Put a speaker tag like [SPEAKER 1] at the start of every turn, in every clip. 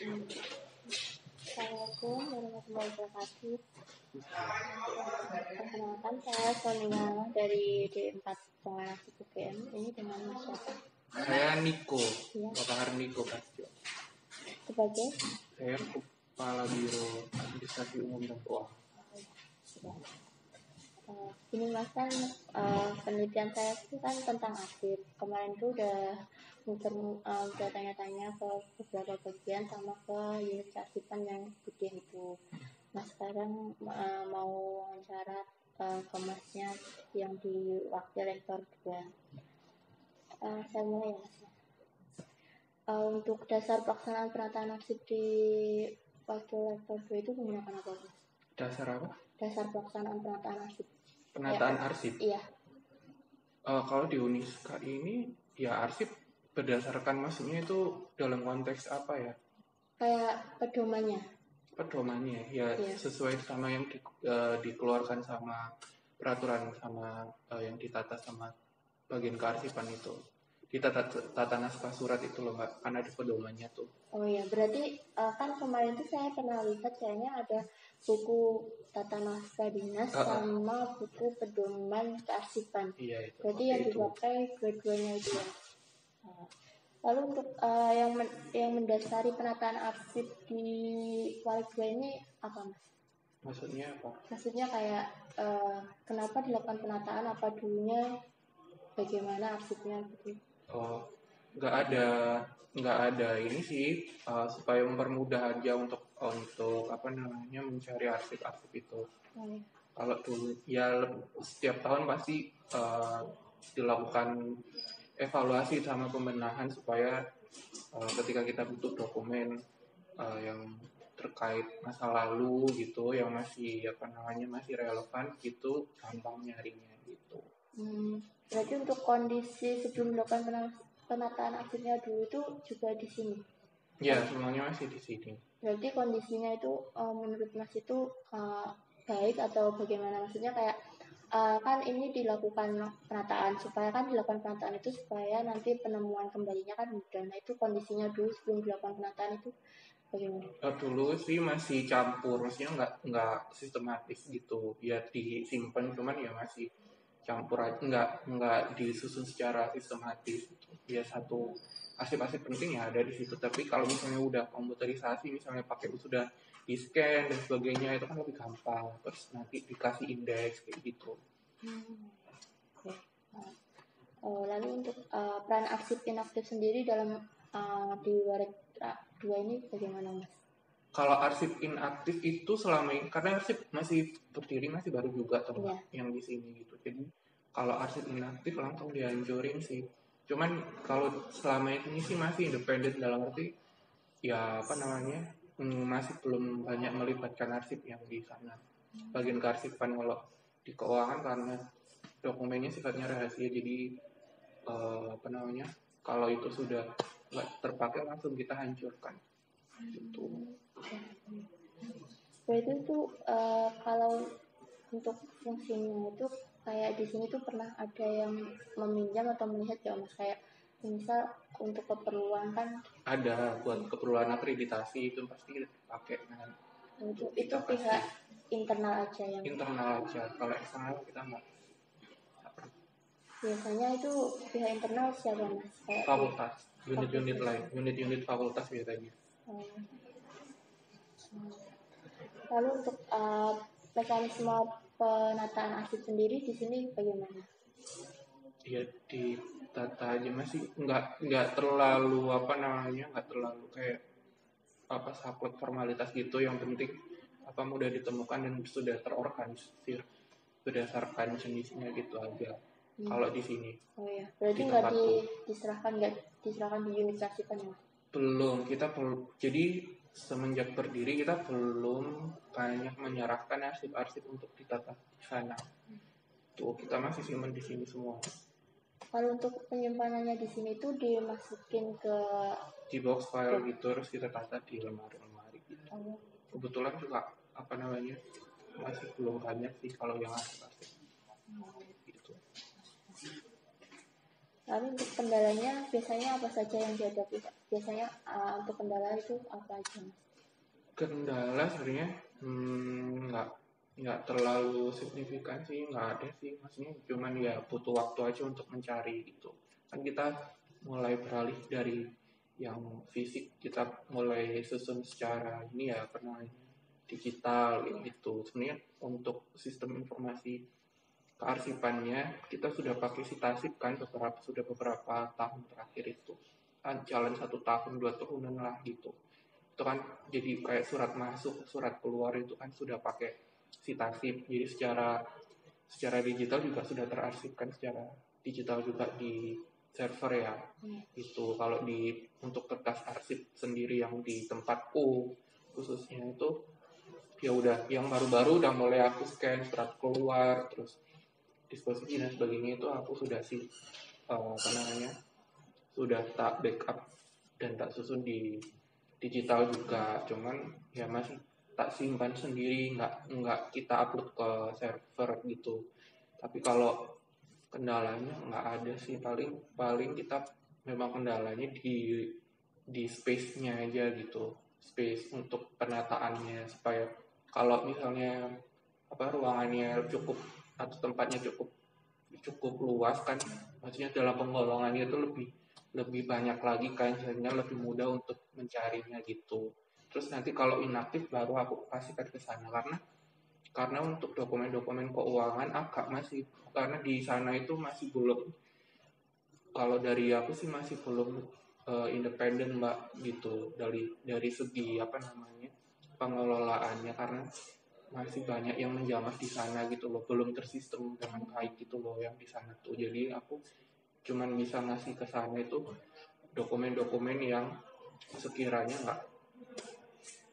[SPEAKER 1] Assalamualaikum warahmatullahi wabarakatuh. Perkenalkan, saya Sonia dari D4 Pengarasi UGM. Ini dengan siapa?
[SPEAKER 2] Saya Niko,
[SPEAKER 1] Ya.
[SPEAKER 2] Bapak Niko Prasetyo.
[SPEAKER 1] Sebagai?
[SPEAKER 2] Saya Kepala Biro Administrasi Umum dan Keuangan.
[SPEAKER 1] Ya. Ini mas kan penelitian saya itu kan tentang arsip. Kemarin tuh udah tanya-tanya ke beberapa bagian sama ke unit kearsipan yang gede itu. Nah sekarang mau wawancara ke masnya yang di wakil rektor 2. Saya mulai ya mas. Untuk dasar pelaksanaan penataan arsip di wakil rektor 2 itu menggunakan apa mas?
[SPEAKER 2] Dasar apa?
[SPEAKER 1] Dasar pelaksanaan penataan arsip.
[SPEAKER 2] Penataan arsip?
[SPEAKER 1] Iya.
[SPEAKER 2] Kalau di Uniska ini ya arsip berdasarkan maksudnya itu dalam konteks apa ya?
[SPEAKER 1] Kayak pedomannya.
[SPEAKER 2] Pedomannya ya iya. Sesuai sama yang dikeluarkan sama peraturan sama yang ditata sama bagian kearsipan itu. Di tata naskah surat itu loh Mbak, kan ada pedomannya tuh.
[SPEAKER 1] Oh iya, berarti kan kemarin tuh saya pernah lihat kayaknya ada buku tata naskah dinas sama buku pedoman kearsipan.
[SPEAKER 2] Iya, itu.
[SPEAKER 1] Berarti yang dipakai dua-duanya itu ya. Lalu untuk yang mendasari penataan arsip di Wali 2 ini apa mas?
[SPEAKER 2] Maksudnya apa?
[SPEAKER 1] Maksudnya kayak kenapa dilakukan penataan, apa dulunya, bagaimana arsipnya gitu?
[SPEAKER 2] Oh, nggak ada ini sih supaya mempermudah aja untuk apa namanya mencari arsip itu. Kalau dulu ya setiap tahun pasti dilakukan evaluasi sama pembenahan supaya ketika kita butuh dokumen yang terkait masa lalu gitu yang masih masih relevan gitu gampang nyarinya gitu.
[SPEAKER 1] Berarti untuk kondisi sebelum dilakukan penataan arsipnya dulu itu juga di sini?
[SPEAKER 2] Ya, semuanya masih di sini.
[SPEAKER 1] Berarti kondisinya itu menurut Mas itu baik atau bagaimana? Maksudnya kayak kan ini dilakukan penataan, supaya kan dilakukan penataan itu supaya nanti penemuan kembalinya kan mudah. Nah itu kondisinya dulu sebelum dilakukan penataan itu bagaimana?
[SPEAKER 2] Dulu sih masih campur, maksudnya nggak sistematis gitu. Ya disimpan, cuman ya masih campur aja, nggak disusun secara sistematis. Gitu. Ya satu arsip-arsip penting ya ada di situ. Tapi kalau misalnya udah komputerisasi, misalnya pakai sudah di scan dan sebagainya itu kan lebih gampang. Terus nanti dikasih indeks kayak gitu.
[SPEAKER 1] Okay. Lalu untuk peran arsip inaktif sendiri dalam di Warik 2 ini bagaimana mas?
[SPEAKER 2] Kalau arsip inaktif itu selama ini karena arsip masih berdiri masih baru juga yang di sini gitu. Jadi kalau arsip inaktif langsung dihancurin sih. Cuman kalau selama ini sih masih independen dalam arti ya masih belum banyak melibatkan arsip yang di sana. Bagian kearsipan kalau di keuangan karena dokumennya sifatnya rahasia jadi kalau itu sudah nggak terpakai langsung kita hancurkan gitu.
[SPEAKER 1] Berarti itu kalau untuk fungsinya itu kayak di sini tuh pernah ada yang meminjam atau melihat ya mas, kayak misal untuk keperluan kan
[SPEAKER 2] ada buat keperluan akreditasi itu pasti pakai kan.
[SPEAKER 1] Itu pihak internal aja yang
[SPEAKER 2] internal aja, kalau eksternal kita nggak.
[SPEAKER 1] Biasanya itu pihak internal siapa mas? Kayak
[SPEAKER 2] fakultas, unit-unit lain, unit-unit fakultas biasanya.
[SPEAKER 1] Lalu untuk mekanisme penataan arsip sendiri di sini bagaimana?
[SPEAKER 2] Ya ditata aja masih nggak terlalu nggak terlalu kayak saklek formalitas gitu. Yang penting mudah ditemukan dan sudah terorganisir berdasarkan jenisnya gitu aja. Kalau di sini.
[SPEAKER 1] Oh ya, berarti nggak diserahkan di unit kearsipan ya?
[SPEAKER 2] Belum, jadi semenjak berdiri kita belum banyak menyerahkan arsip-arsip untuk ditata di sana. Tuh kita masih simpan di sini semua.
[SPEAKER 1] Kalau untuk penyimpanannya di sini tuh dimasukin ke
[SPEAKER 2] di box file gitu, terus kita tata di lemari-lemari gitu. Kebetulan juga masih belum banyak sih kalau yang arsip-arsip. Gitu.
[SPEAKER 1] Lalu untuk kendalanya biasanya apa saja yang dihadapi? Biasanya untuk kendala itu apa aja, Mas?
[SPEAKER 2] Kendala sebenarnya nggak terlalu signifikan sih, nggak ada sih. Maksudnya cuman ya butuh waktu aja untuk mencari gitu. Kan kita mulai beralih dari yang fisik, kita mulai susun secara ini ya apa namanya digital gitu. Sebenarnya untuk sistem informasi kearsipannya kita sudah pakai Sitasip kan beberapa tahun terakhir itu kan jalan 1 tahun 2 tahunan lah gitu itu kan jadi kayak surat masuk surat keluar itu kan sudah pakai Sitasip jadi secara digital juga sudah terarsipkan secara digital juga di server ya itu kalau untuk kertas arsip sendiri yang di tempatku khususnya itu ya udah yang baru-baru udah mulai aku scan surat keluar terus disposisi dan sebagainya itu aku sudah apa namanya sudah tak backup dan tak susun di digital juga cuman ya masih tak simpan sendiri nggak kita upload ke server gitu tapi kalau kendalanya nggak ada sih paling paling kita memang kendalanya di space-nya aja gitu space untuk penataannya supaya kalau misalnya apa ruangannya cukup atau tempatnya cukup cukup luas kan maksudnya dalam penggolongannya itu lebih lebih banyak lagi kan sehingga lebih mudah untuk mencarinya gitu terus nanti kalau inaktif baru aku kasihkan ke sana karena untuk dokumen-dokumen keuangan agak masih karena di sana itu masih belum kalau dari aku sih masih belum independen mbak gitu dari segi apa namanya pengelolaannya karena masih banyak yang menjamah di sana gitu loh belum tersistem dengan baik gitu loh yang di sana tuh jadi aku cuman bisa ngasih ke sana itu dokumen-dokumen yang sekiranya nggak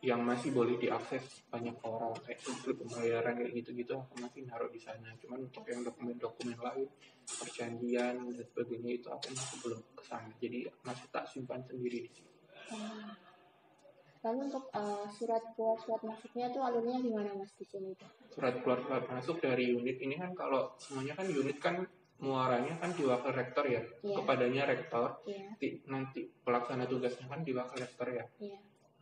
[SPEAKER 2] yang masih boleh diakses banyak orang kayak slip pembayaran kayak gitu-gitu aku masih naruh di sana cuman untuk yang dokumen-dokumen lain perjanjian dan sebagainya itu aku masih belum ke sana jadi masih tak simpan sendiri di sini.
[SPEAKER 1] Lalu untuk surat keluar surat masuknya itu alurnya gimana Mas di sini?
[SPEAKER 2] Surat keluar surat masuk dari unit ini kan kalau semuanya kan unit kan muaranya kan diwakil rektor ya kepadanya rektor nanti pelaksana tugasnya kan diwakil rektor ya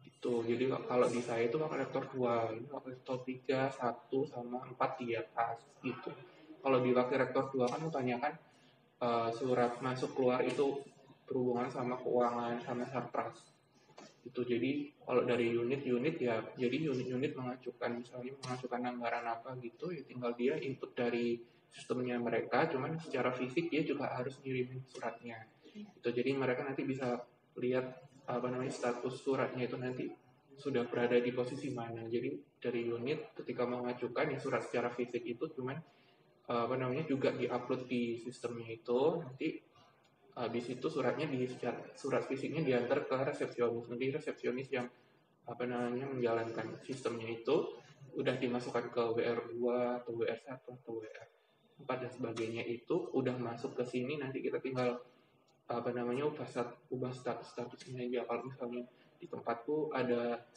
[SPEAKER 2] itu jadi kalau di saya itu wakil rektor 2 ini wakil rektor 3 1 sama 4 di atas gitu kalau di wakil rektor 2 kan kebanyakan surat masuk keluar itu berhubungan sama keuangan sama sarpras itu jadi kalau dari unit-unit ya jadi unit-unit misalnya mengajukan anggaran apa gitu ya tinggal dia input dari sistemnya mereka cuman secara fisik dia juga harus ngirimin suratnya itu jadi mereka nanti bisa lihat apa namanya status suratnya itu nanti sudah berada di posisi mana jadi dari unit ketika mengajukan ya surat secara fisik itu cuman apa namanya juga diupload di sistemnya itu nanti habis itu surat fisiknya diantar ke resepsionis nanti resepsionis yang apa namanya menjalankan sistemnya itu udah dimasukkan ke WR2 atau WR1 atau WR4 dan sebagainya itu udah masuk ke sini nanti kita tinggal apa namanya ubah statusnya aja kalau misalnya di tempatku ada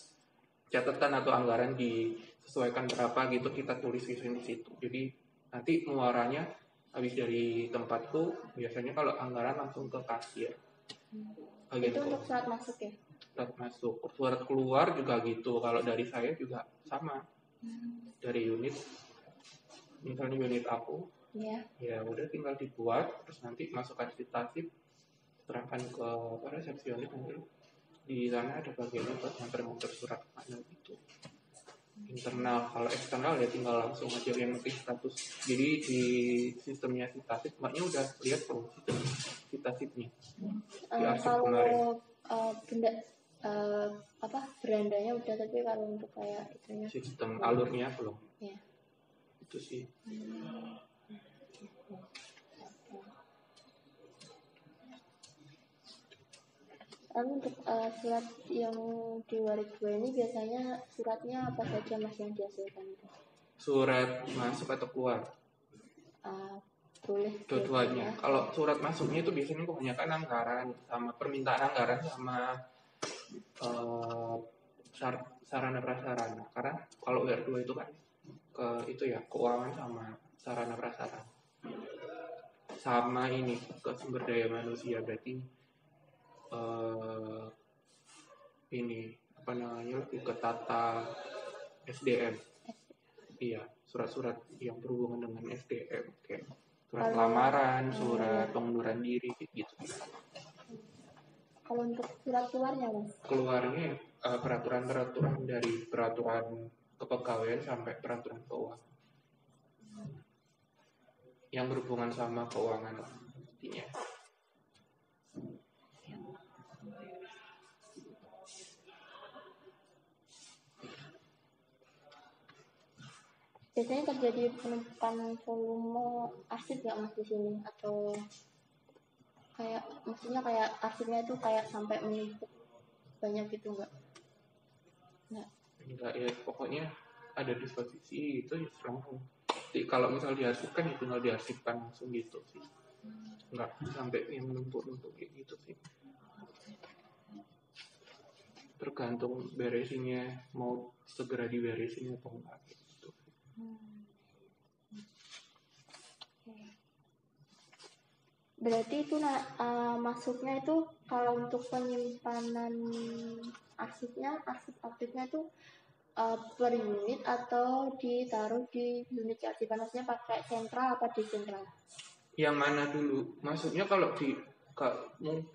[SPEAKER 2] catatan atau anggaran disesuaikan berapa gitu kita tulis di situ jadi nanti muaranya habis dari tempatku biasanya kalau anggaran langsung ke kasir.
[SPEAKER 1] Itu untuk surat masuk ya?
[SPEAKER 2] Surat masuk, surat keluar juga gitu. Kalau dari saya juga sama. Dari unit, misalnya unit aku, ya udah tinggal dibuat, terus nanti masukkan Sitasip, serahkan ke resepsionis nanti di sana ada bagiannya buat nganter surat mana gitu. Internal kalau eksternal ya tinggal langsung aja yang penting status jadi di sistemnya Sitasip maknya udah lihat tuh Sitasipnya di arsip kemarin
[SPEAKER 1] benda berandanya udah tapi kalau untuk kayak itunya
[SPEAKER 2] sistem alurnya belum itu sih
[SPEAKER 1] Lalu untuk surat yang di warik 2 ini biasanya suratnya apa saja Mas yang dihasilkan itu?
[SPEAKER 2] Surat masuk atau keluar?
[SPEAKER 1] Boleh.
[SPEAKER 2] Dua-duanya. Kalau surat masuknya itu biasanya kebanyakan anggaran sama permintaan anggaran sama sarana prasarana. Karena kalau WR2 itu kan itu ya keuangan sama sarana prasarana. sama ini ke sumber daya manusia, berarti ini apa namanya, lebih ke tata SDM. Iya, surat-surat yang berhubungan dengan SDM, kayak surat lamaran, surat pengunduran diri gitu.
[SPEAKER 1] Kalau untuk surat keluarnya, Mas?
[SPEAKER 2] Keluarnya peraturan-peraturan dari peraturan kepegawaian sampai peraturan keuangan yang berhubungan sama keuangan intinya.
[SPEAKER 1] Biasanya terjadi penumpukan volume arsip nggak, Mas, di sini? Atau kayak maksudnya kayak arsipnya itu kayak sampai menumpuk banyak gitu nggak?
[SPEAKER 2] Enggak ya, pokoknya ada disposisi itu ya langsung. Jadi kalau misal diarsipkan ya tinggal diarsipkan langsung gitu sih. Enggak sampai yang menumpuk-numpuk gitu sih. Tergantung beresinnya, mau segera diberesin atau enggak gitu.
[SPEAKER 1] Berarti itu masuknya itu kalau untuk penyimpanan arsipnya, arsip aktifnya itu per unit atau ditaruh di unit kearsipan, maksudnya pakai sentral apa desentral?
[SPEAKER 2] Yang mana dulu? Maksudnya kalau di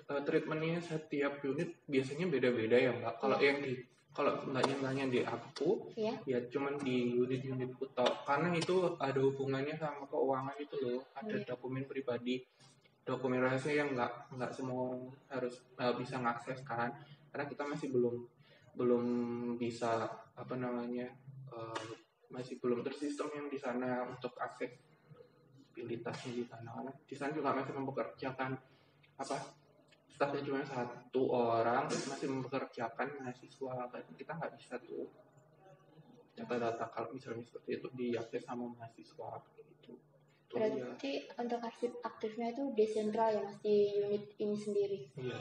[SPEAKER 2] treatmentnya setiap unit biasanya beda-beda ya Mbak. Kalau yang di kalau mbaknya di aku ya cuman di unit-unit kuto, karena itu ada hubungannya sama keuangan itu loh. Ada dokumen pribadi, dokumen rahasia yang nggak semua harus bisa mengakses kan, karena kita masih belum bisa apa namanya, masih belum tersistem yang di sana untuk aksesibilitasnya di sana. Karena di sana juga masih mempekerjakan apa, stafnya cuma 1 orang, terus masih mempekerjakan mahasiswa, kan kita nggak bisa tuh data-data kalau misalnya seperti itu diakses sama mahasiswa gitu.
[SPEAKER 1] Berarti untuk arsip aktifnya itu desentral ya, Mas, di unit ini sendiri?
[SPEAKER 2] Iya.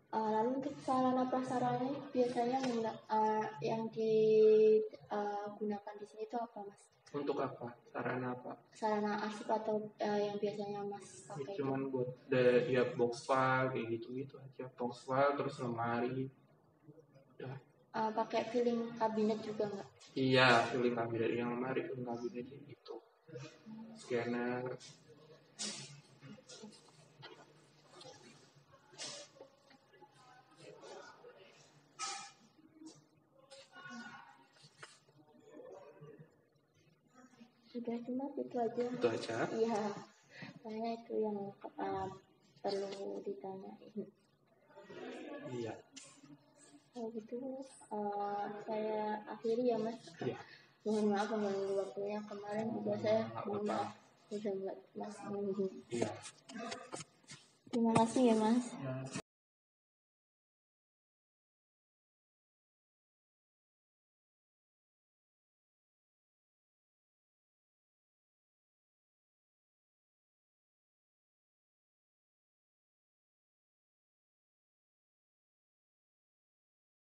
[SPEAKER 1] Lalu untuk sarana prasarana biasanya yang digunakan di sini itu apa, Mas?
[SPEAKER 2] Untuk apa? Sarana apa?
[SPEAKER 1] Sarana arsip atau yang biasanya Mas pakai?
[SPEAKER 2] Cuman buat ya box file kayak gitu aja, box file terus lemari. Udah.
[SPEAKER 1] Pakai filling kabinet juga nggak?
[SPEAKER 2] Iya, filling kabinet, yang lemari filling kabinet gitu. Scanner.
[SPEAKER 1] Sudah, cuma itu aja.
[SPEAKER 2] Itu aja?
[SPEAKER 1] Iya, karena itu yang perlu ditanyain.
[SPEAKER 2] Iya.
[SPEAKER 1] Kalau gitu saya akhiri ya, Mas.
[SPEAKER 2] Iya.
[SPEAKER 1] Mohon maaf mengganggu waktunya, kemarin juga saya udah buat Mas menunggu.
[SPEAKER 2] Iya.
[SPEAKER 1] Terima kasih ya, Mas.